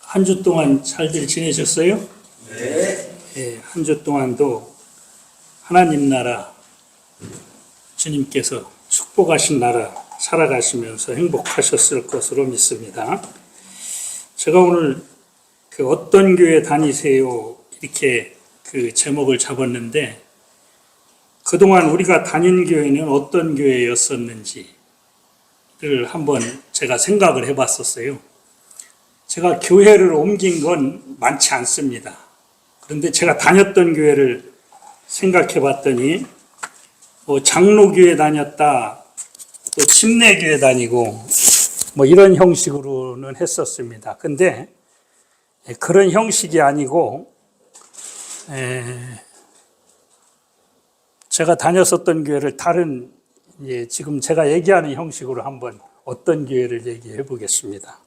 한 주 동안 잘들 지내셨어요? 네. 예, 한 주 동안도 하나님 나라 주님께서 축복하신 나라 살아가시면서 행복하셨을 것으로 믿습니다. 제가 오늘 어떤 교회 다니세요? 이렇게 제목을 잡았는데 그동안 우리가 다닌 교회는 어떤 교회였었는지를 한번 제가 생각을 해봤었어요. 제가 교회를 옮긴 건 많지 않습니다. 그런데 제가 다녔던 교회를 생각해 봤더니 장로교회 다녔다, 또 침례교회 다니고 이런 형식으로는 했었습니다. 근데 그런 형식이 아니고 제가 다녔었던 교회를 다른 지금 제가 얘기하는 형식으로 한번 어떤 교회를 얘기해 보겠습니다.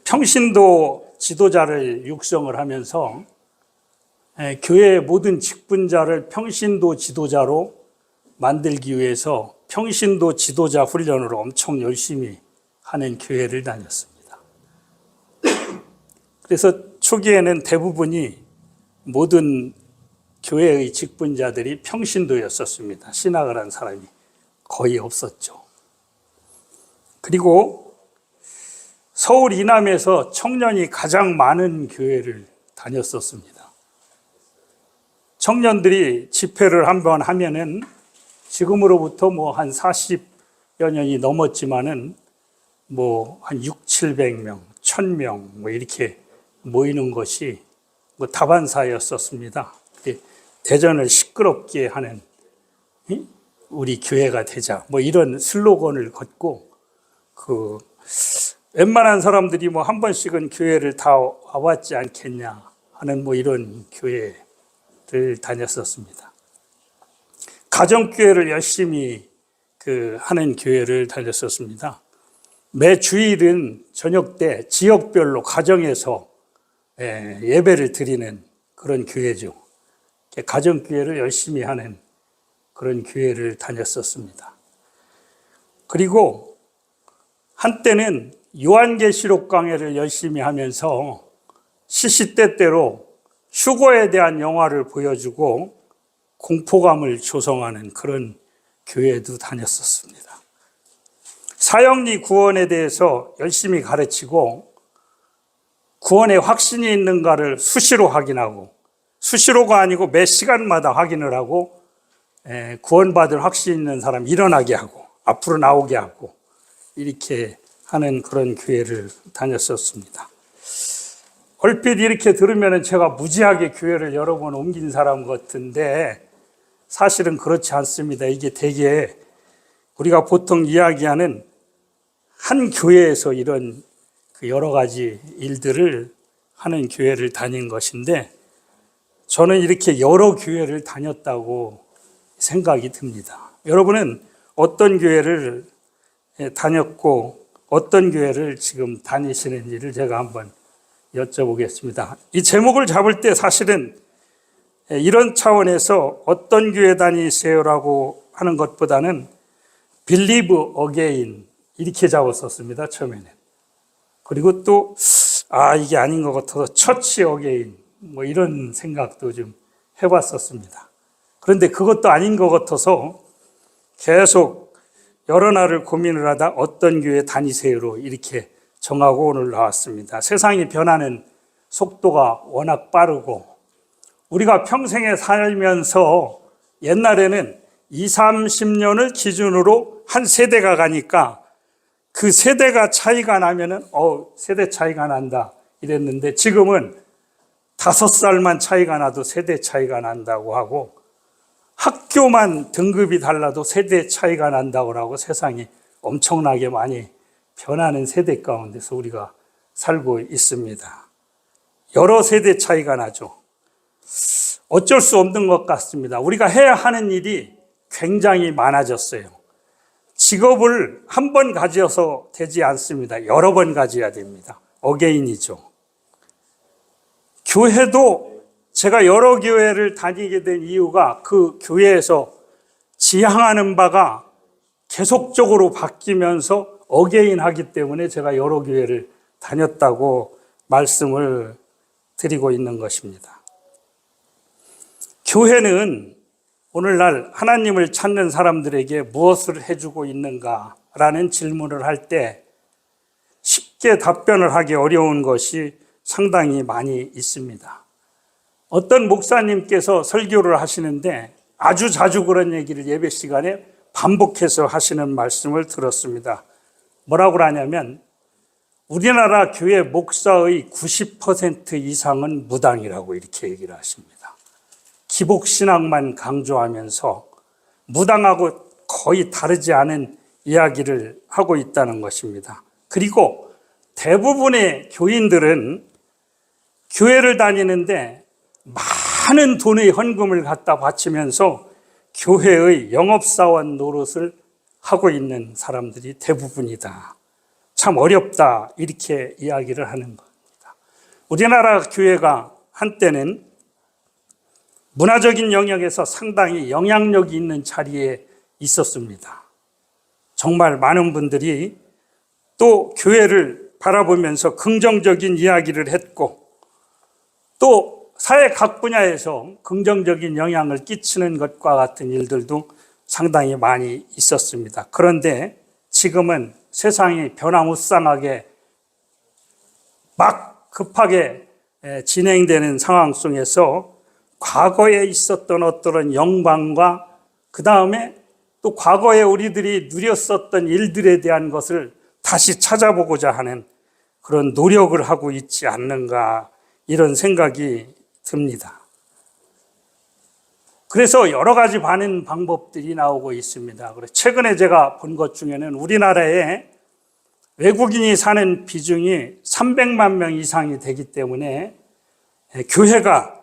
평신도 지도자를 육성을 하면서 교회의 모든 직분자를 평신도 지도자로 만들기 위해서 평신도 지도자 훈련을 엄청 열심히 하는 교회를 다녔습니다. 그래서 초기에는 대부분이 모든 교회의 직분자들이 평신도였었습니다. 신학을 한 사람이 거의 없었죠. 그리고 서울 이남에서 청년이 가장 많은 교회를 다녔었습니다. 청년들이 집회를 한번 하면은 지금으로부터 한 40여 년이 넘었지만은 한 6, 700명, 1000명 이렇게 모이는 것이 다반사였었습니다. 대전을 시끄럽게 하는 우리 교회가 되자 이런 슬로건을 걷고 웬만한 사람들이 한 번씩은 교회를 다 와봤지 않겠냐 하는 이런 교회를 다녔었습니다. 가정교회를 열심히 하는 교회를 다녔었습니다. 매 주일은 저녁 때 지역별로 가정에서 예배를 드리는 그런 교회죠. 가정교회를 열심히 하는 그런 교회를 다녔었습니다. 그리고 한때는 요한계시록 강해를 열심히 하면서 시시때때로 휴거에 대한 영화를 보여주고 공포감을 조성하는 그런 교회도 다녔었습니다. 사형리 구원에 대해서 열심히 가르치고 구원에 확신이 있는가를 수시로 확인하고 수시로가 아니고 매 시간마다 확인을 하고 구원받을 확신 있는 사람 일어나게 하고 앞으로 나오게 하고 이렇게 하는 그런 교회를 다녔었습니다. 얼핏 이렇게 들으면 제가 무지하게 교회를 여러 번 옮긴 사람 같은데 사실은 그렇지 않습니다. 이게 되게 우리가 보통 이야기하는 한 교회에서 이런 여러 가지 일들을 하는 교회를 다닌 것인데 저는 이렇게 여러 교회를 다녔다고 생각이 듭니다. 여러분은 어떤 교회를 다녔고 어떤 교회를 지금 다니시는지를 제가 한번 여쭤보겠습니다. 이 제목을 잡을 때 사실은 이런 차원에서 어떤 교회 다니세요라고 하는 것보다는 Believe Again 이렇게 잡았었습니다. 처음에는. 그리고 또 이게 아닌 것 같아서 Church Again 이런 생각도 좀 해봤었습니다. 그런데 그것도 아닌 것 같아서 계속 여러 날을 고민을 하다 어떤 교회 다니세요로 이렇게 정하고 오늘 나왔습니다. 세상이 변하는 속도가 워낙 빠르고 우리가 평생에 살면서 옛날에는 20, 30년을 기준으로 한 세대가 가니까 그 세대가 차이가 나면은 세대 차이가 난다 이랬는데 지금은 5살만 차이가 나도 세대 차이가 난다고 하고 학교만 등급이 달라도 세대 차이가 난다고 하고 세상이 엄청나게 많이 변하는 세대 가운데서 우리가 살고 있습니다. 여러 세대 차이가 나죠. 어쩔 수 없는 것 같습니다. 우리가 해야 하는 일이 굉장히 많아졌어요. 직업을 한 번 가져서 되지 않습니다. 여러 번 가져야 됩니다. 어게인이죠. 교회도 제가 여러 교회를 다니게 된 이유가 그 교회에서 지향하는 바가 계속적으로 바뀌면서 어게인 하기 때문에 제가 여러 교회를 다녔다고 말씀을 드리고 있는 것입니다. 교회는 오늘날 하나님을 찾는 사람들에게 무엇을 해주고 있는가라는 질문을 할 때 쉽게 답변을 하기 어려운 것이 상당히 많이 있습니다. 어떤 목사님께서 설교를 하시는데 아주 자주 그런 얘기를 예배 시간에 반복해서 하시는 말씀을 들었습니다. 뭐라고 하냐면 우리나라 교회 목사의 90% 이상은 무당이라고 이렇게 얘기를 하십니다. 기복신앙만 강조하면서 무당하고 거의 다르지 않은 이야기를 하고 있다는 것입니다. 그리고 대부분의 교인들은 교회를 다니는데 많은 돈의 헌금을 갖다 바치면서 교회의 영업사원 노릇을 하고 있는 사람들이 대부분이다. 참 어렵다 이렇게 이야기를 하는 겁니다. 우리나라 교회가 한때는 문화적인 영역에서 상당히 영향력이 있는 자리에 있었습니다. 정말 많은 분들이 또 교회를 바라보면서 긍정적인 이야기를 했고 또 사회 각 분야에서 긍정적인 영향을 끼치는 것과 같은 일들도 상당히 많이 있었습니다. 그런데 지금은 세상이 변화무쌍하게 막 급하게 진행되는 상황 속에서 과거에 있었던 어떤 영광과 그 다음에 또 과거에 우리들이 누렸었던 일들에 대한 것을 다시 찾아보고자 하는 그런 노력을 하고 있지 않는가 이런 생각이 듭니다. 그래서 여러 가지 반응 방법들이 나오고 있습니다. 최근에 제가 본 것 중에는 우리나라에 외국인이 사는 비중이 300만 명 이상이 되기 때문에 교회가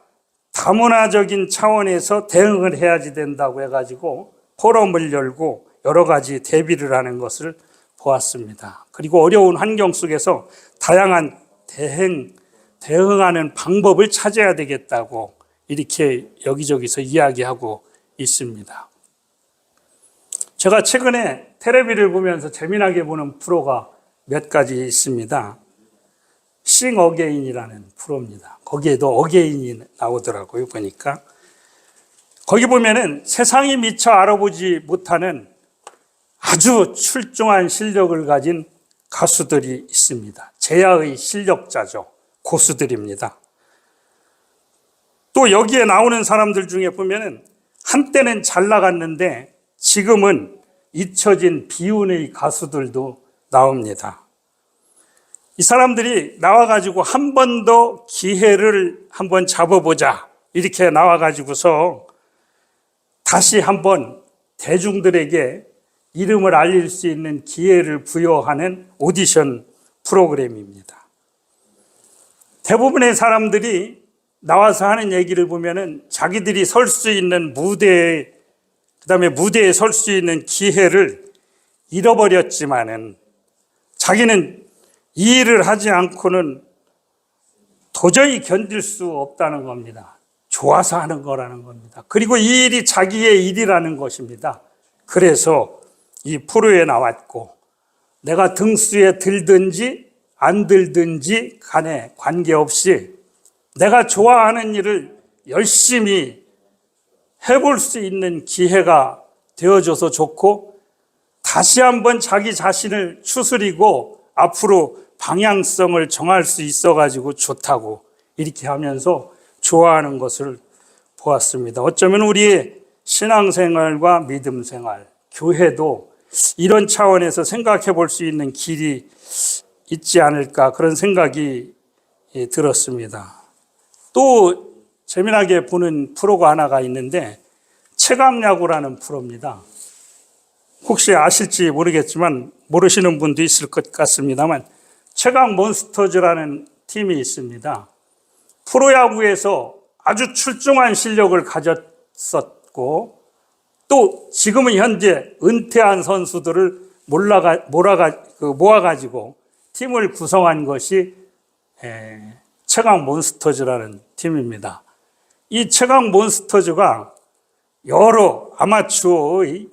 다문화적인 차원에서 대응을 해야지 된다고 해가지고 포럼을 열고 여러 가지 대비를 하는 것을 보았습니다. 그리고 어려운 환경 속에서 다양한 대응하는 방법을 찾아야 되겠다고 이렇게 여기저기서 이야기하고 있습니다. 제가 최근에 텔레비를 보면서 재미나게 보는 프로가 몇 가지 있습니다. Sing Again이라는 프로입니다. 거기에도 어게인이 나오더라고요, 보니까. 거기 보면은 세상이 미처 알아보지 못하는 아주 출중한 실력을 가진 가수들이 있습니다. 제야의 실력자죠. 고수들입니다. 또 여기에 나오는 사람들 중에 보면은 한때는 잘 나갔는데 지금은 잊혀진 비운의 가수들도 나옵니다. 이 사람들이 나와가지고 한 번 더 기회를 한번 잡아보자 이렇게 나와가지고서 다시 한번 대중들에게 이름을 알릴 수 있는 기회를 부여하는 오디션 프로그램입니다. 대부분의 사람들이 나와서 하는 얘기를 보면은 자기들이 설 수 있는 무대에, 그 다음에 무대에 설 수 있는 기회를 잃어버렸지만은 자기는 이 일을 하지 않고는 도저히 견딜 수 없다는 겁니다. 좋아서 하는 거라는 겁니다. 그리고 이 일이 자기의 일이라는 것입니다. 그래서 이 프로에 나왔고 내가 등수에 들든지 안 들든지 간에 관계없이 내가 좋아하는 일을 열심히 해볼 수 있는 기회가 되어줘서 좋고 다시 한번 자기 자신을 추스리고 앞으로 방향성을 정할 수 있어가지고 좋다고 이렇게 하면서 좋아하는 것을 보았습니다. 어쩌면 우리의 신앙생활과 믿음생활, 교회도 이런 차원에서 생각해 볼 수 있는 길이 있지 않을까 그런 생각이 들었습니다. 또 재미나게 보는 프로가 하나가 있는데 최강야구라는 프로입니다. 혹시 아실지 모르겠지만 모르시는 분도 있을 것 같습니다만 최강몬스터즈라는 팀이 있습니다. 프로야구에서 아주 출중한 실력을 가졌었고 또 지금은 현재 은퇴한 선수들을 모아가지고 팀을 구성한 것이 최강몬스터즈라는 팀입니다. 이 최강몬스터즈가 여러 아마추어의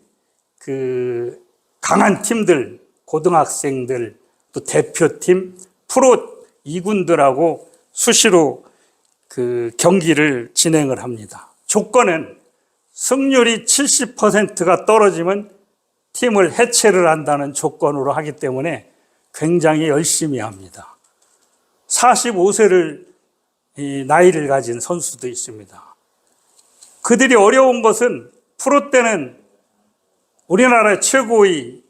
강한 팀들, 고등학생들, 또 대표팀, 프로 2군들하고 수시로 그 경기를 진행을 합니다. 조건은 승률이 70%가 떨어지면 팀을 해체를 한다는 조건으로 하기 때문에 굉장히 열심히 합니다. 45세를 나이를 가진 선수도 있습니다. 그들이 어려운 것은 프로 때는 우리나라 최고의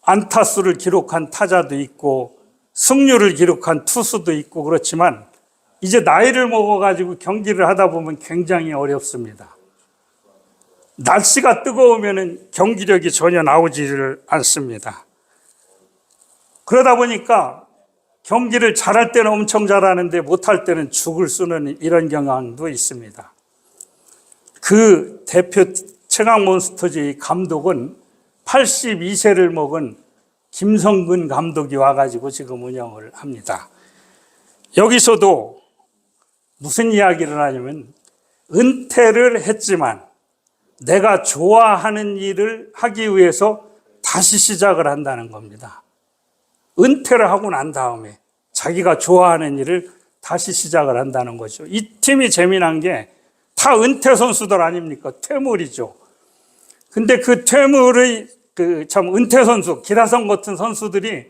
안타수를 기록한 타자도 있고 승률을 기록한 투수도 있고 그렇지만 이제 나이를 먹어가지고 경기를 하다 보면 굉장히 어렵습니다. 날씨가 뜨거우면 경기력이 전혀 나오지를 않습니다. 그러다 보니까 경기를 잘할 때는 엄청 잘하는데 못할 때는 죽을 쓰는 이런 경향도 있습니다. 그 대표 최강몬스터즈의 감독은 82세를 먹은 김성근 감독이 와가지고 지금 운영을 합니다. 여기서도 무슨 이야기를 하냐면 은퇴를 했지만 내가 좋아하는 일을 하기 위해서 다시 시작을 한다는 겁니다. 은퇴를 하고 난 다음에 자기가 좋아하는 일을 다시 시작을 한다는 거죠. 이 팀이 재미난 게 다 은퇴 선수들 아닙니까? 퇴물이죠. 근데 그 퇴물의 은퇴 선수, 기라성 같은 선수들이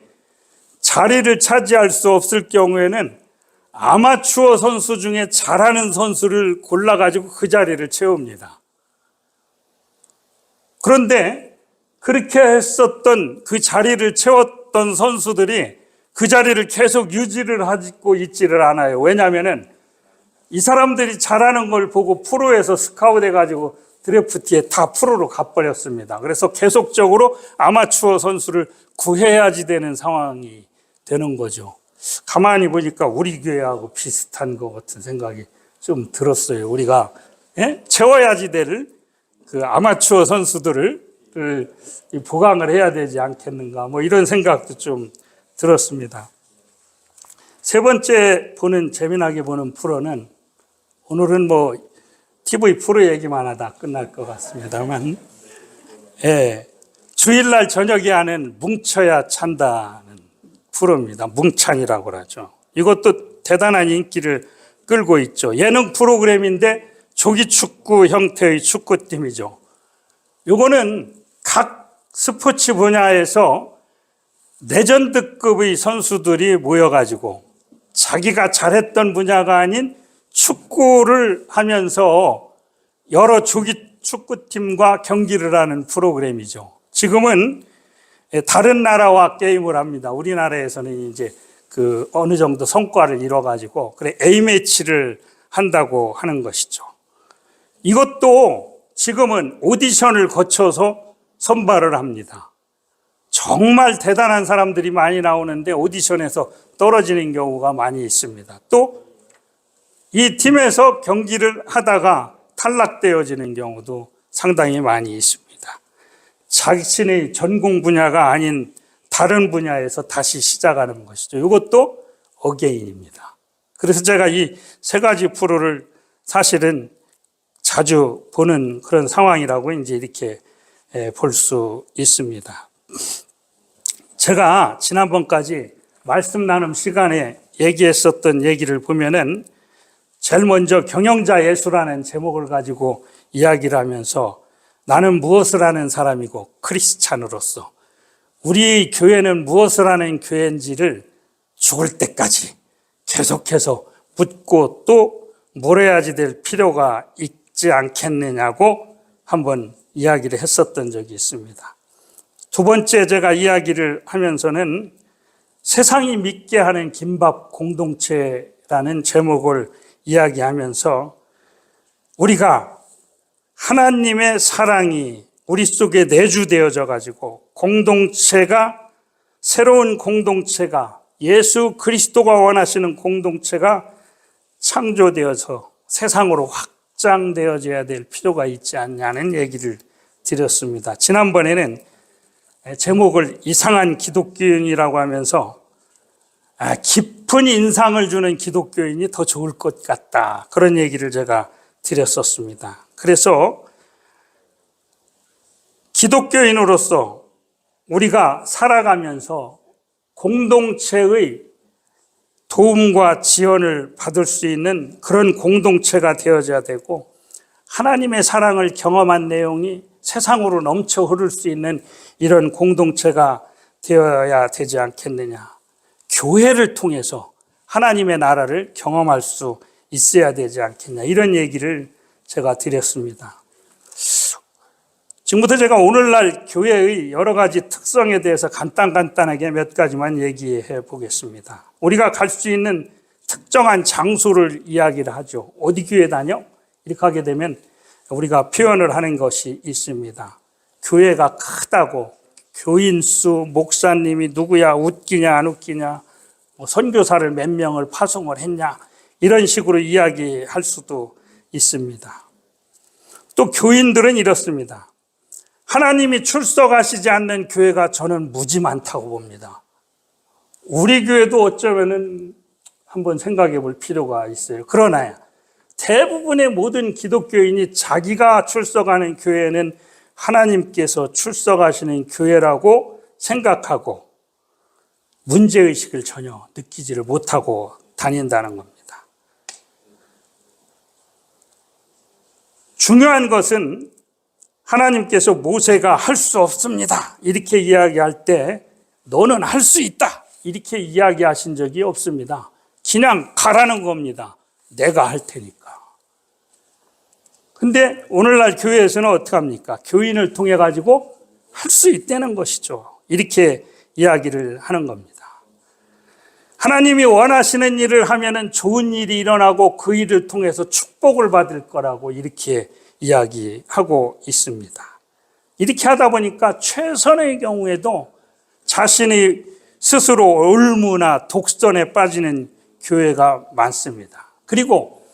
자리를 차지할 수 없을 경우에는 아마추어 선수 중에 잘하는 선수를 골라가지고 그 자리를 채웁니다. 그런데 그렇게 했었던 그 자리를 채웠던 선수들이 그 자리를 계속 유지를 하고 있지를 않아요. 왜냐하면은 이 사람들이 잘하는 걸 보고 프로에서 스카웃해가지고 드래프트에 다 프로로 가버렸습니다. 그래서 계속적으로 아마추어 선수를 구해야지 되는 상황이 되는 거죠. 가만히 보니까 우리 교회하고 비슷한 것 같은 생각이 좀 들었어요. 우리가 채워야지 될 그 아마추어 선수들을 보강을 해야 되지 않겠는가, 뭐 이런 생각도 좀 들었습니다. 세 번째 재미나게 보는 프로는, 오늘은 뭐 TV 프로 얘기만 하다 끝날 것 같습니다만, 주일날 저녁에 하는 뭉쳐야 찬다는 프로입니다. 뭉찬이라고 하죠. 이것도 대단한 인기를 끌고 있죠. 예능 프로그램인데 조기 축구 형태의 축구팀이죠. 요거는 각 스포츠 분야에서 레전드급의 선수들이 모여가지고 자기가 잘했던 분야가 아닌 축구를 하면서 여러 조기 축구팀과 경기를 하는 프로그램이죠. 지금은 다른 나라와 게임을 합니다. 우리나라에서는 이제 그 어느 정도 성과를 이뤄가지고 그래 A매치를 한다고 하는 것이죠. 이것도 지금은 오디션을 거쳐서 선발을 합니다. 정말 대단한 사람들이 많이 나오는데 오디션에서 떨어지는 경우가 많이 있습니다. 또 이 팀에서 경기를 하다가 탈락되어지는 경우도 상당히 많이 있습니다. 자신의 전공 분야가 아닌 다른 분야에서 다시 시작하는 것이죠. 이것도 어게인입니다. 그래서 제가 이 세 가지 프로를 사실은 자주 보는 그런 상황이라고 이제 이렇게 볼 수 있습니다. 제가 지난번까지 말씀 나눔 시간에 얘기했었던 얘기를 보면은 제일 먼저 경영자 예수라는 제목을 가지고 이야기를 하면서 나는 무엇을 하는 사람이고 크리스찬으로서 우리 교회는 무엇을 하는 교회인지를 죽을 때까지 계속해서 묻고 또 물어야지 될 필요가 있지 않겠느냐고 한번 이야기를 했었던 적이 있습니다. 두 번째 제가 이야기를 하면서는 세상이 믿게 하는 김밥 공동체라는 제목을 이야기하면서 우리가 하나님의 사랑이 우리 속에 내주되어져 가지고 공동체가, 새로운 공동체가, 예수 그리스도가 원하시는 공동체가 창조되어서 세상으로 확장되어져야 될 필요가 있지 않냐는 얘기를 드렸습니다. 지난번에는 제목을 이상한 기독교인이라고 하면서 깊은 인상을 주는 기독교인이 더 좋을 것 같다, 그런 얘기를 제가 드렸었습니다. 그래서 기독교인으로서 우리가 살아가면서 공동체의 도움과 지원을 받을 수 있는 그런 공동체가 되어져야 되고, 하나님의 사랑을 경험한 내용이 세상으로 넘쳐 흐를 수 있는 이런 공동체가 되어야 되지 않겠느냐. 교회를 통해서 하나님의 나라를 경험할 수 있어야 되지 않겠냐. 이런 얘기를 제가 드렸습니다. 지금부터 제가 오늘날 교회의 여러 가지 특성에 대해서 간단하게 몇 가지만 얘기해 보겠습니다. 우리가 갈 수 있는 특정한 장소를 이야기를 하죠. 어디 교회 다녀? 이렇게 하게 되면 우리가 표현을 하는 것이 있습니다. 교회가 크다고, 교인 수, 목사님이 누구야, 웃기냐 안 웃기냐, 선교사를 몇 명을 파송을 했냐, 이런 식으로 이야기할 수도 있습니다. 또 교인들은 이렇습니다. 하나님이 출석하시지 않는 교회가 저는 무지 많다고 봅니다. 우리 교회도 어쩌면은 한번 생각해 볼 필요가 있어요. 그러나 대부분의 모든 기독교인이 자기가 출석하는 교회는 하나님께서 출석하시는 교회라고 생각하고 문제의식을 전혀 느끼지를 못하고 다닌다는 겁니다. 중요한 것은 하나님께서 모세가 할 수 없습니다, 이렇게 이야기할 때 너는 할 수 있다, 이렇게 이야기하신 적이 없습니다. 그냥 가라는 겁니다. 내가 할 테니까. 근데 오늘날 교회에서는 어떻게 합니까? 교인을 통해 가지고 할 수 있다는 것이죠. 이렇게 이야기를 하는 겁니다. 하나님이 원하시는 일을 하면은 좋은 일이 일어나고 그 일을 통해서 축복을 받을 거라고 이렇게 이야기하고 있습니다. 이렇게 하다 보니까 최선의 경우에도 자신이 스스로 올무나 독선에 빠지는 교회가 많습니다. 그리고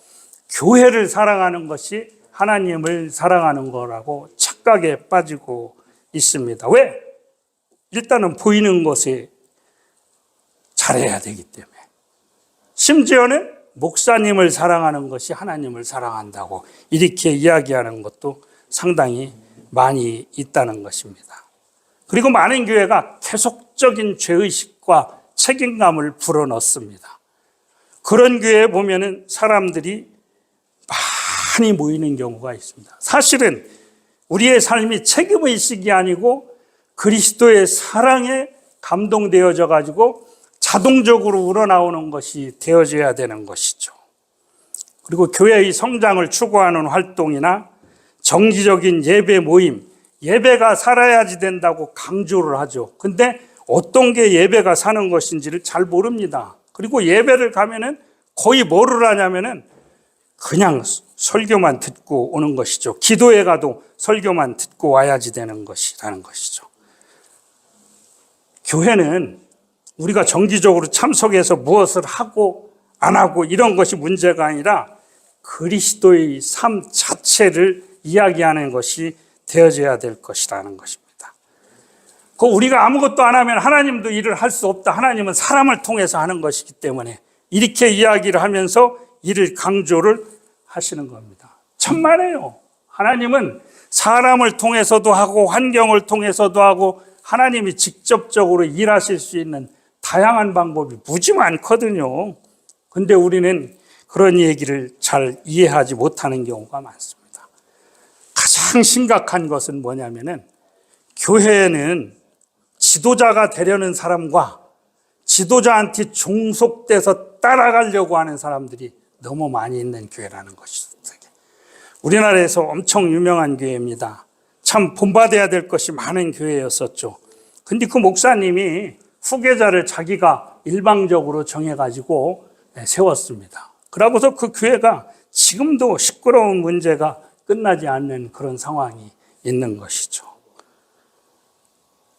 교회를 사랑하는 것이 하나님을 사랑하는 거라고 착각에 빠지고 있습니다. 왜? 일단은 보이는 것에 잘해야 되기 때문에. 심지어는 목사님을 사랑하는 것이 하나님을 사랑한다고 이렇게 이야기하는 것도 상당히 많이 있다는 것입니다. 그리고 많은 교회가 계속적인 죄의식과 책임감을 불어넣습니다. 그런 교회에 보면은 사람들이 많이 모이는 경우가 있습니다. 사실은 우리의 삶이 책임의식이 아니고 그리스도의 사랑에 감동되어져 가지고 자동적으로 우러나오는 것이 되어져야 되는 것이죠. 그리고 교회의 성장을 추구하는 활동이나 정기적인 예배 모임, 예배가 살아야지 된다고 강조를 하죠. 근데 어떤 게 예배가 사는 것인지를 잘 모릅니다. 그리고 예배를 가면은 거의 뭐를 하냐면은 그냥 설교만 듣고 오는 것이죠. 기도에 가도 설교만 듣고 와야지 되는 것이라는 것이죠. 교회는 우리가 정기적으로 참석해서 무엇을 하고 안 하고 이런 것이 문제가 아니라 그리스도의 삶 자체를 이야기하는 것이 되어져야 될 것이라는 것입니다. 우리가 아무것도 안 하면 하나님도 일을 할 수 없다. 하나님은 사람을 통해서 하는 것이기 때문에 이렇게 이야기를 하면서 이를 강조를 하시는 겁니다. 천만에요. 하나님은 사람을 통해서도 하고 환경을 통해서도 하고 하나님이 직접적으로 일하실 수 있는 다양한 방법이 무지 많거든요. 근데 우리는 그런 얘기를 잘 이해하지 못하는 경우가 많습니다. 가장 심각한 것은 뭐냐면은 교회에는 지도자가 되려는 사람과 지도자한테 종속돼서 따라가려고 하는 사람들이 너무 많이 있는 교회라는 것이죠. 우리나라에서 엄청 유명한 교회입니다. 참 본받아야 될 것이 많은 교회였었죠. 근데 그 목사님이 후계자를 자기가 일방적으로 정해가지고 세웠습니다. 그러고서 그 교회가 지금도 시끄러운 문제가 끝나지 않는 그런 상황이 있는 것이죠.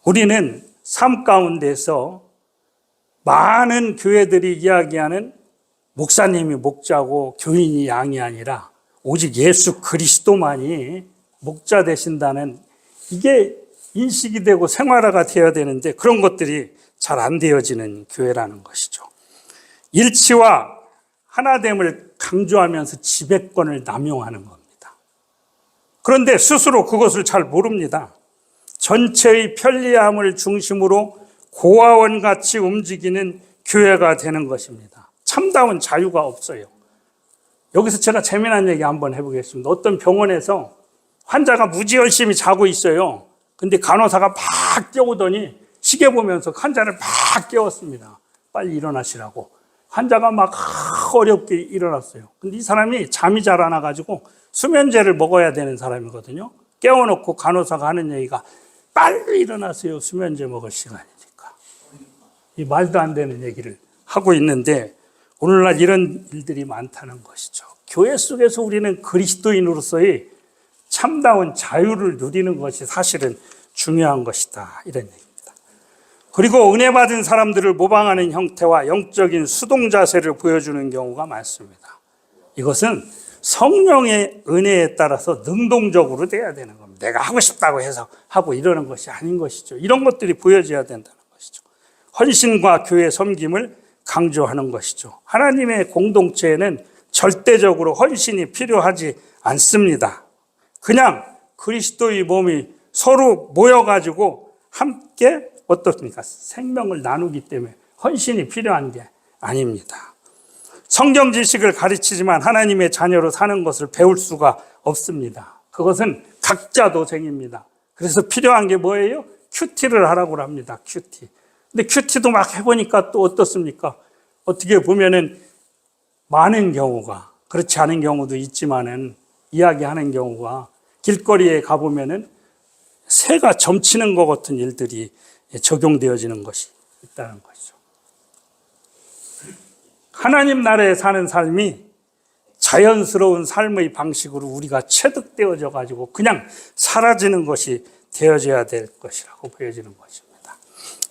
우리는 삶 가운데서 많은 교회들이 이야기하는 목사님이 목자고 교인이 양이 아니라 오직 예수 그리스도만이 목자 되신다는 이게 인식이 되고 생활화가 되어야 되는데 그런 것들이 잘 안 되어지는 교회라는 것이죠. 일치와 하나됨을 강조하면서 지배권을 남용하는 겁니다. 그런데 스스로 그것을 잘 모릅니다. 전체의 편리함을 중심으로 고아원같이 움직이는 교회가 되는 것입니다. 참다운 자유가 없어요. 여기서 제가 재미난 얘기 한번 해보겠습니다. 어떤 병원에서 환자가 무지 열심히 자고 있어요. 근데 간호사가 막 깨우더니 시계 보면서 환자를 막 깨웠습니다. 빨리 일어나시라고. 환자가 막 어렵게 일어났어요. 근데 이 사람이 잠이 잘 안 와가지고 수면제를 먹어야 되는 사람이거든요. 깨워놓고 간호사가 하는 얘기가 빨리 일어나세요. 수면제 먹을 시간이니까. 이 말도 안 되는 얘기를 하고 있는데 오늘날 이런 일들이 많다는 것이죠. 교회 속에서 우리는 그리스도인으로서의 참다운 자유를 누리는 것이 사실은 중요한 것이다. 이런 얘기입니다. 그리고 은혜 받은 사람들을 모방하는 형태와 영적인 수동 자세를 보여주는 경우가 많습니다. 이것은 성령의 은혜에 따라서 능동적으로 돼야 되는 겁니다. 내가 하고 싶다고 해서 하고 이러는 것이 아닌 것이죠. 이런 것들이 보여져야 된다는 것이죠. 헌신과 교회 섬김을 강조하는 것이죠. 하나님의 공동체에는 절대적으로 헌신이 필요하지 않습니다. 그냥 그리스도의 몸이 서로 모여가지고 함께 어떻습니까? 생명을 나누기 때문에 헌신이 필요한 게 아닙니다. 성경 지식을 가르치지만 하나님의 자녀로 사는 것을 배울 수가 없습니다. 그것은 각자 도생입니다. 그래서 필요한 게 뭐예요? 큐티를 하라고 합니다. 큐티. 근데 큐티도 막 해보니까 또 어떻습니까? 어떻게 보면은 많은 경우가, 그렇지 않은 경우도 있지만은 이야기하는 경우가 길거리에 가보면은 새가 점치는 것 같은 일들이 적용되어지는 것이 있다는 것이죠. 하나님 나라에 사는 삶이 자연스러운 삶의 방식으로 우리가 체득되어져 가지고 그냥 사라지는 것이 되어져야 될 것이라고 보여지는 것입니다.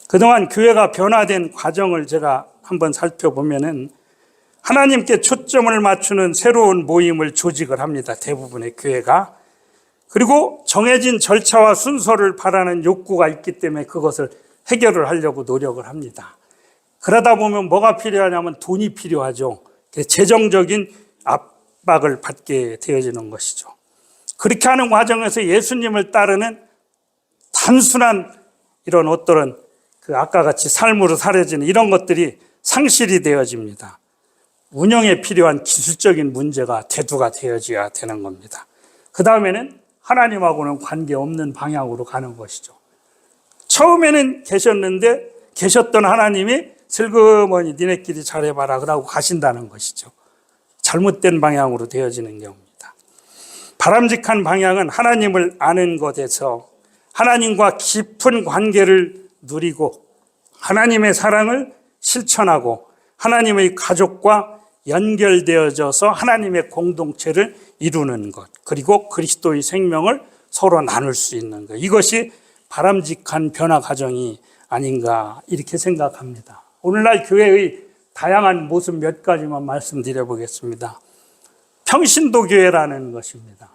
그동안 교회가 변화된 과정을 제가 한번 살펴보면은 하나님께 초점을 맞추는 새로운 모임을 조직을 합니다. 대부분의 교회가. 그리고 정해진 절차와 순서를 바라는 욕구가 있기 때문에 그것을 해결을 하려고 노력을 합니다. 그러다 보면 뭐가 필요하냐면 돈이 필요하죠. 재정적인 압박을 받게 되어지는 것이죠. 그렇게 하는 과정에서 예수님을 따르는 단순한 이런 어떤 아까 같이 삶으로 사려지는 이런 것들이 상실이 되어집니다. 운영에 필요한 기술적인 문제가 대두가 되어져야 되는 겁니다. 그 다음에는 하나님하고는 관계없는 방향으로 가는 것이죠. 처음에는 계셨던 하나님이 슬그머니 니네끼리 잘해봐라 그러고 가신다는 것이죠. 잘못된 방향으로 되어지는 경우입니다. 바람직한 방향은 하나님을 아는 것에서 하나님과 깊은 관계를 누리고 하나님의 사랑을 실천하고 하나님의 가족과 연결되어져서 하나님의 공동체를 이루는 것, 그리고 그리스도의 생명을 서로 나눌 수 있는 것, 이것이 바람직한 변화 과정이 아닌가 이렇게 생각합니다. 오늘날 교회의 다양한 모습 몇 가지만 말씀드려 보겠습니다. 평신도 교회라는 것입니다.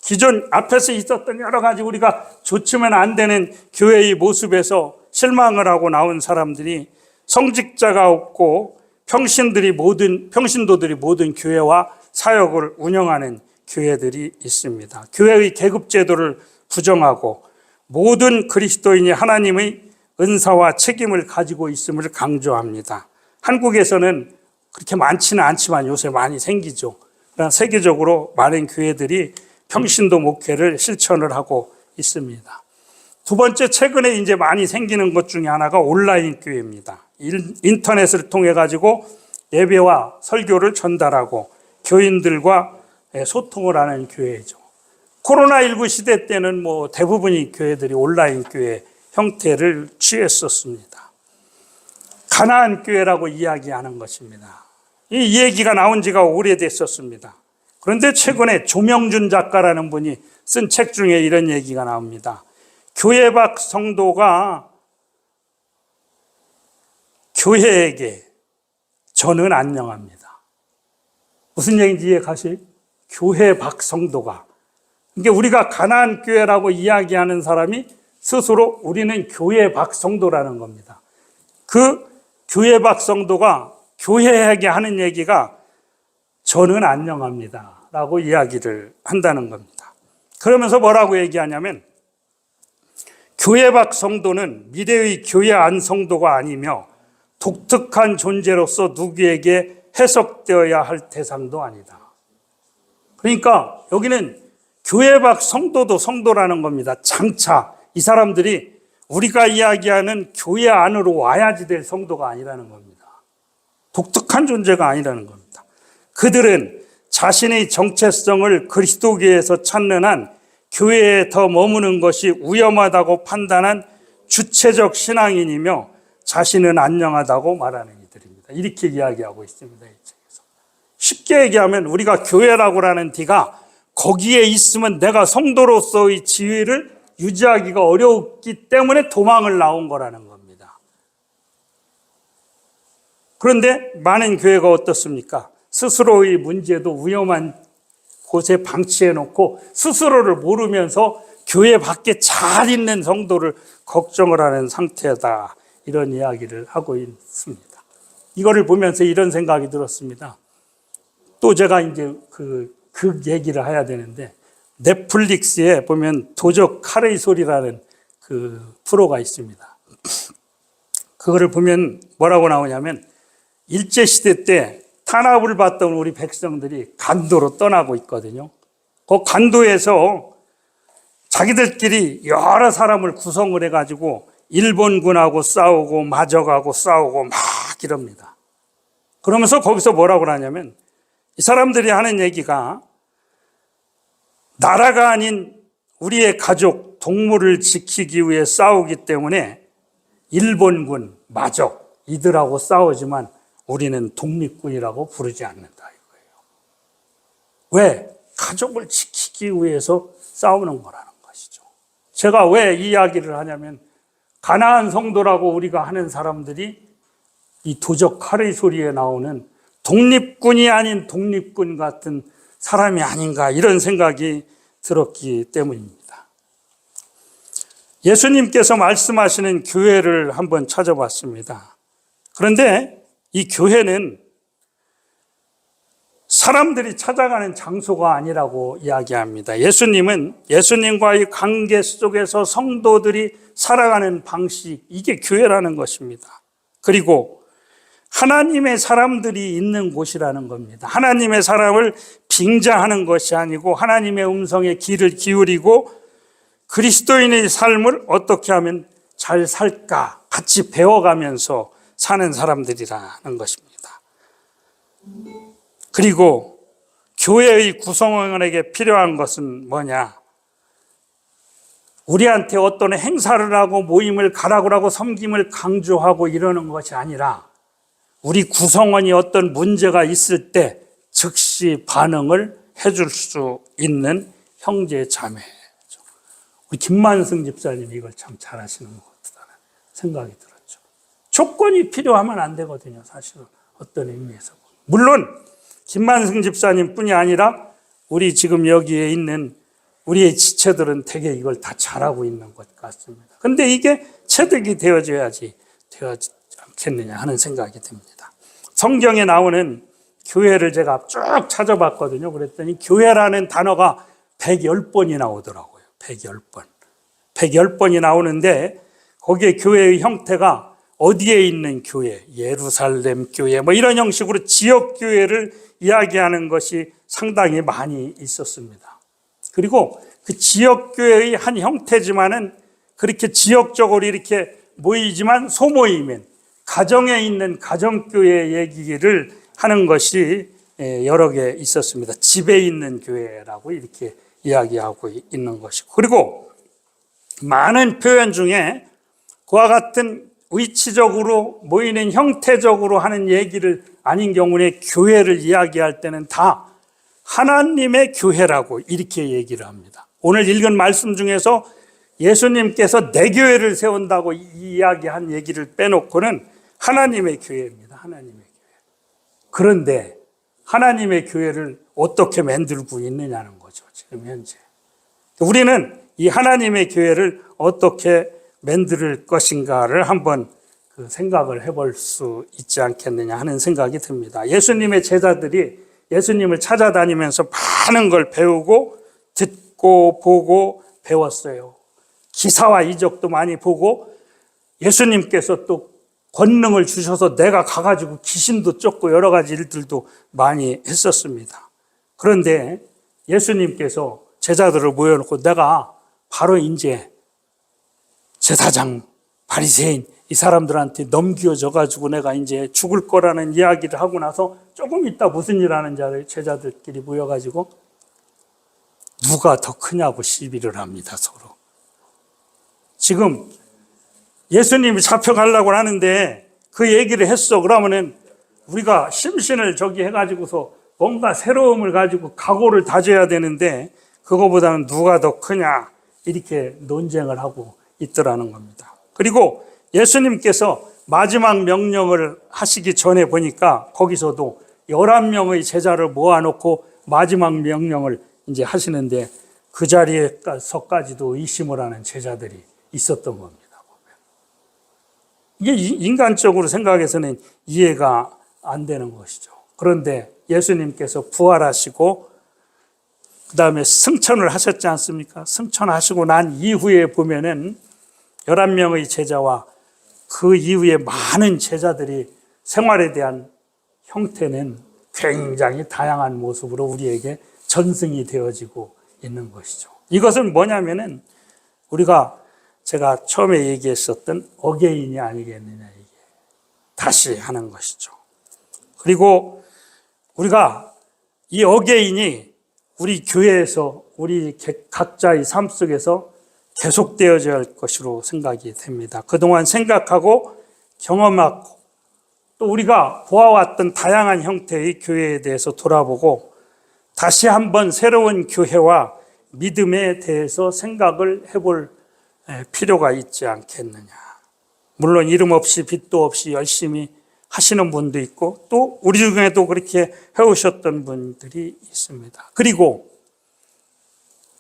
기존 앞에서 있었던 여러 가지 우리가 좋지만 안 되는 교회의 모습에서 실망을 하고 나온 사람들이 성직자가 없고 평신도들이 모든 교회와 사역을 운영하는 교회들이 있습니다. 교회의 계급 제도를 부정하고 모든 그리스도인이 하나님의 은사와 책임을 가지고 있음을 강조합니다. 한국에서는 그렇게 많지는 않지만 요새 많이 생기죠. 그러나 세계적으로 많은 교회들이 평신도 목회를 실천을 하고 있습니다. 두 번째, 최근에 이제 많이 생기는 것 중에 하나가 온라인 교회입니다. 인터넷을 통해 가지고 예배와 설교를 전달하고 교인들과 소통을 하는 교회죠. 코로나19 시대 때는 대부분의 교회들이 온라인 교회 형태를 취했었습니다. 가나안 교회라고 이야기하는 것입니다. 이 얘기가 나온 지가 오래됐었습니다. 그런데 최근에 조명준 작가라는 분이 쓴 책 중에 이런 얘기가 나옵니다. 교회 밖 성도가 교회에게 저는 안녕합니다. 무슨 얘기인지 이해가세요? 교회 밖 성도가. 그러니까 우리가 가나안 교회라고 이야기하는 사람이 스스로 우리는 교회 밖 성도라는 겁니다. 그 교회 밖 성도가 교회에게 하는 얘기가 저는 안녕합니다 라고 이야기를 한다는 겁니다. 그러면서 뭐라고 얘기하냐면 교회 밖 성도는 미래의 교회 안 성도가 아니며 독특한 존재로서 누구에게 해석되어야 할 대상도 아니다. 그러니까 여기는 교회 밖 성도도 성도라는 겁니다. 장차 이 사람들이 우리가 이야기하는 교회 안으로 와야지 될 성도가 아니라는 겁니다. 독특한 존재가 아니라는 겁니다. 그들은 자신의 정체성을 그리스도교에서 찾는 한 교회에 더 머무는 것이 위험하다고 판단한 주체적 신앙인이며 자신은 안녕하다고 말하는 이들입니다. 이렇게 이야기하고 있습니다. 이 책에서. 쉽게 얘기하면 우리가 교회라고 하는 디가 거기에 있으면 내가 성도로서의 지위를 유지하기가 어렵기 때문에 도망을 나온 거라는 겁니다. 그런데 많은 교회가 어떻습니까? 스스로의 문제도 위험한 곳에 방치해 놓고 스스로를 모르면서 교회 밖에 잘 있는 성도를 걱정을 하는 상태다. 이런 이야기를 하고 있습니다. 이거를 보면서 이런 생각이 들었습니다. 또 제가 이제 그 얘기를 해야 되는데 넷플릭스에 보면 도적 칼의 소리라는 그 프로가 있습니다. 그거를 보면 뭐라고 나오냐면 일제시대 때 탄압을 받던 우리 백성들이 간도로 떠나고 있거든요. 그 간도에서 자기들끼리 여러 사람을 구성을 해가지고 일본군하고 싸우고 마적하고 싸우고 막 이럽니다. 그러면서 거기서 뭐라고 하냐면 이 사람들이 하는 얘기가 나라가 아닌 우리의 가족, 동물을 지키기 위해 싸우기 때문에 일본군, 마적 이들하고 싸우지만 우리는 독립군이라고 부르지 않는다 이거예요. 왜? 가족을 지키기 위해서 싸우는 거라는 것이죠. 제가 왜 이 이야기를 하냐면 가나안 성도라고 우리가 하는 사람들이 이 도적 칼의 소리에 나오는 독립군이 아닌 독립군 같은 사람이 아닌가 이런 생각이 들었기 때문입니다. 예수님께서 말씀하시는 교회를 한번 찾아봤습니다. 그런데 이 교회는 사람들이 찾아가는 장소가 아니라고 이야기합니다. 예수님과의 관계 속에서 성도들이 살아가는 방식, 이게 교회라는 것입니다. 그리고 하나님의 사람들이 있는 곳이라는 겁니다. 하나님의 사람을 빙자하는 것이 아니고 하나님의 음성에 귀를 기울이고 그리스도인의 삶을 어떻게 하면 잘 살까 같이 배워가면서 사는 사람들이라는 것입니다. 그리고 교회의 구성원에게 필요한 것은 뭐냐? 우리한테 어떤 행사를 하고 모임을 가라고 하고 섬김을 강조하고 이러는 것이 아니라 우리 구성원이 어떤 문제가 있을 때 즉시 반응을 해줄 수 있는 형제 자매죠. 우리 김만승 집사님이 이걸 참 잘하시는 것 같다는 생각이 들었죠. 조건이 필요하면 안 되거든요. 사실은 어떤 의미에서. 물론 김만승 집사님 뿐이 아니라 우리 지금 여기에 있는 우리의 지체들은 되게 이걸 다 잘하고 있는 것 같습니다. 근데 이게 체득이 되어져야지 되어지 않겠느냐 하는 생각이 듭니다. 성경에 나오는 교회를 제가 쭉 찾아봤거든요. 그랬더니 교회라는 단어가 110번이 나오더라고요. 110번. 110번이 나오는데 거기에 교회의 형태가 어디에 있는 교회, 예루살렘 교회 뭐 이런 형식으로 지역 교회를 이야기하는 것이 상당히 많이 있었습니다. 그리고 그 지역 교회의 한 형태지만은 그렇게 지역적으로 이렇게 모이지만 소모임인 가정에 있는 가정교회 얘기를 하는 것이 여러 개 있었습니다. 집에 있는 교회라고 이렇게 이야기하고 있는 것이고, 그리고 많은 표현 중에 그와 같은 위치적으로 모이는 형태적으로 하는 얘기를 아닌 경우에 교회를 이야기할 때는 다 하나님의 교회라고 이렇게 얘기를 합니다. 오늘 읽은 말씀 중에서 예수님께서 내 교회를 세운다고 이야기한 얘기를 빼놓고는 하나님의 교회입니다. 하나님의 교회. 그런데 하나님의 교회를 어떻게 만들고 있느냐는 거죠. 지금 현재. 우리는 이 하나님의 교회를 어떻게 만들 것인가를 한번 그 생각을 해볼 수 있지 않겠느냐 하는 생각이 듭니다. 예수님의 제자들이 예수님을 찾아다니면서 많은 걸 배우고 듣고 보고 배웠어요. 기사와 이적도 많이 보고 예수님께서 또 권능을 주셔서 내가 가가지고 귀신도 쫓고 여러 가지 일들도 많이 했었습니다. 그런데 예수님께서 제자들을 모여놓고 내가 바로 이제 제사장, 바리새인 이 사람들한테 넘겨져 가지고 내가 이제 죽을 거라는 이야기를 하고 나서 조금 있다 무슨 일 하는지 알아요? 제자들끼리 모여가지고 누가 더 크냐고 시비를 합니다, 서로. 지금 예수님이 잡혀가려고 하는데 그 얘기를 했어. 그러면은 우리가 심신을 저기 해가지고서 뭔가 새로움을 가지고 각오를 다져야 되는데 그거보다는 누가 더 크냐 이렇게 논쟁을 하고 있더라는 겁니다. 그리고 예수님께서 마지막 명령을 하시기 전에 보니까 거기서도 11명의 제자를 모아놓고 마지막 명령을 이제 하시는데 그 자리에서까지도 의심을 하는 제자들이 있었던 겁니다. 이게 인간적으로 생각해서는 이해가 안 되는 것이죠. 그런데 예수님께서 부활하시고 그 다음에 승천을 하셨지 않습니까? 승천하시고 난 이후에 보면은 11명의 제자와 그 이후에 많은 제자들이 생활에 대한 형태는 굉장히 다양한 모습으로 우리에게 전승이 되어지고 있는 것이죠. 이것은 뭐냐면은 제가 처음에 얘기했었던 어게인이 아니겠느냐, 이게. 다시 하는 것이죠. 그리고 우리가 이 어게인이 우리 교회에서 우리 각자의 삶 속에서 계속되어져야 할 것으로 생각이 됩니다. 그동안 생각하고 경험하고 또 우리가 보아왔던 다양한 형태의 교회에 대해서 돌아보고 다시 한번 새로운 교회와 믿음에 대해서 생각을 해볼 필요가 있지 않겠느냐. 물론 이름 없이 빚도 없이 열심히 하시는 분도 있고 또 우리 중에도 그렇게 해오셨던 분들이 있습니다. 그리고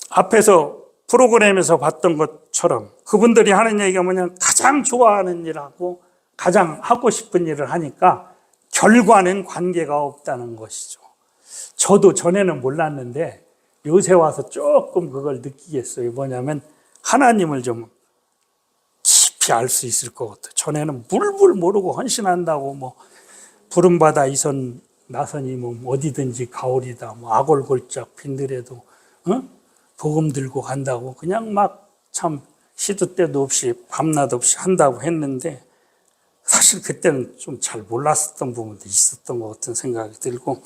앞에서 프로그램에서 봤던 것처럼 그분들이 하는 얘기가 뭐냐면 가장 좋아하는 일하고 가장 하고 싶은 일을 하니까 결과는 관계가 없다는 것이죠. 저도 전에는 몰랐는데 요새 와서 조금 그걸 느끼겠어요. 뭐냐면 하나님을 좀 깊이 알 수 있을 것 같아요. 전에는 물불 모르고 헌신한다고 뭐 부름받아 이선 나선이 뭐 어디든지 가오리다 뭐 아골골짝 빈들에도 복음 들고 간다고 그냥 막 참 시도 때도 없이 밤낮 없이 한다고 했는데 사실 그때는 좀 잘 몰랐었던 부분도 있었던 것 같은 생각이 들고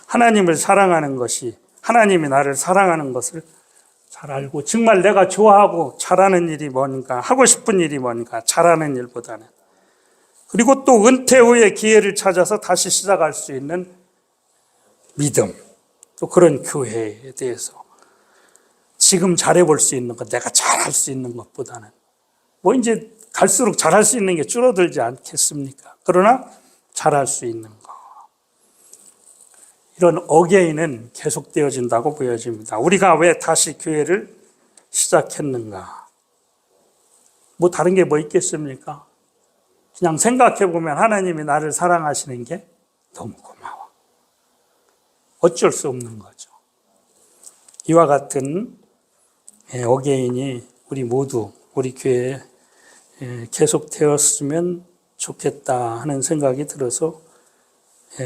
하나님을 사랑하는 것이 하나님이 나를 사랑하는 것을 잘 알고 정말 내가 좋아하고 잘하는 일이 뭔가 하고 싶은 일이 뭔가 잘하는 일보다는 그리고 또 은퇴 후에 기회를 찾아서 다시 시작할 수 있는 믿음 또 그런 교회에 대해서 지금 잘해볼 수 있는 것 내가 잘할 수 있는 것보다는 뭐 이제 갈수록 잘할 수 있는 게 줄어들지 않겠습니까? 그러나 잘할 수 있는 것 이런 어게인은 계속되어진다고 보여집니다. 우리가 왜 다시 교회를 시작했는가? 뭐 다른 게 뭐 있겠습니까? 그냥 생각해보면 하나님이 나를 사랑하시는 게 너무 고마워. 어쩔 수 없는 거죠. 이와 같은 어게인이 우리 모두 우리 교회에 계속되었으면 좋겠다 하는 생각이 들어서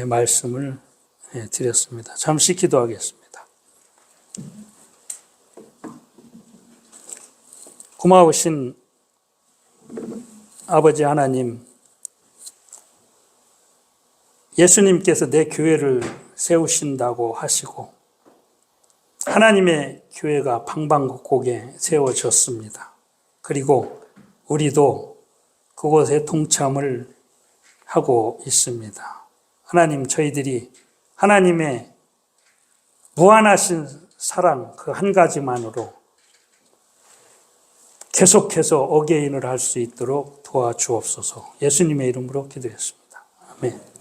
말씀을 드렸습니다. 잠시 기도하겠습니다. 고마우신 아버지 하나님, 예수님께서 내 교회를 세우신다고 하시고 하나님의 교회가 방방곡곡에 세워졌습니다. 그리고 우리도 그곳에 동참을 하고 있습니다. 하나님, 저희들이 하나님의 무한하신 사랑 그 한 가지만으로 계속해서 어게인을 할 수 있도록 도와주옵소서. 예수님의 이름으로 기도했습니다. 아멘.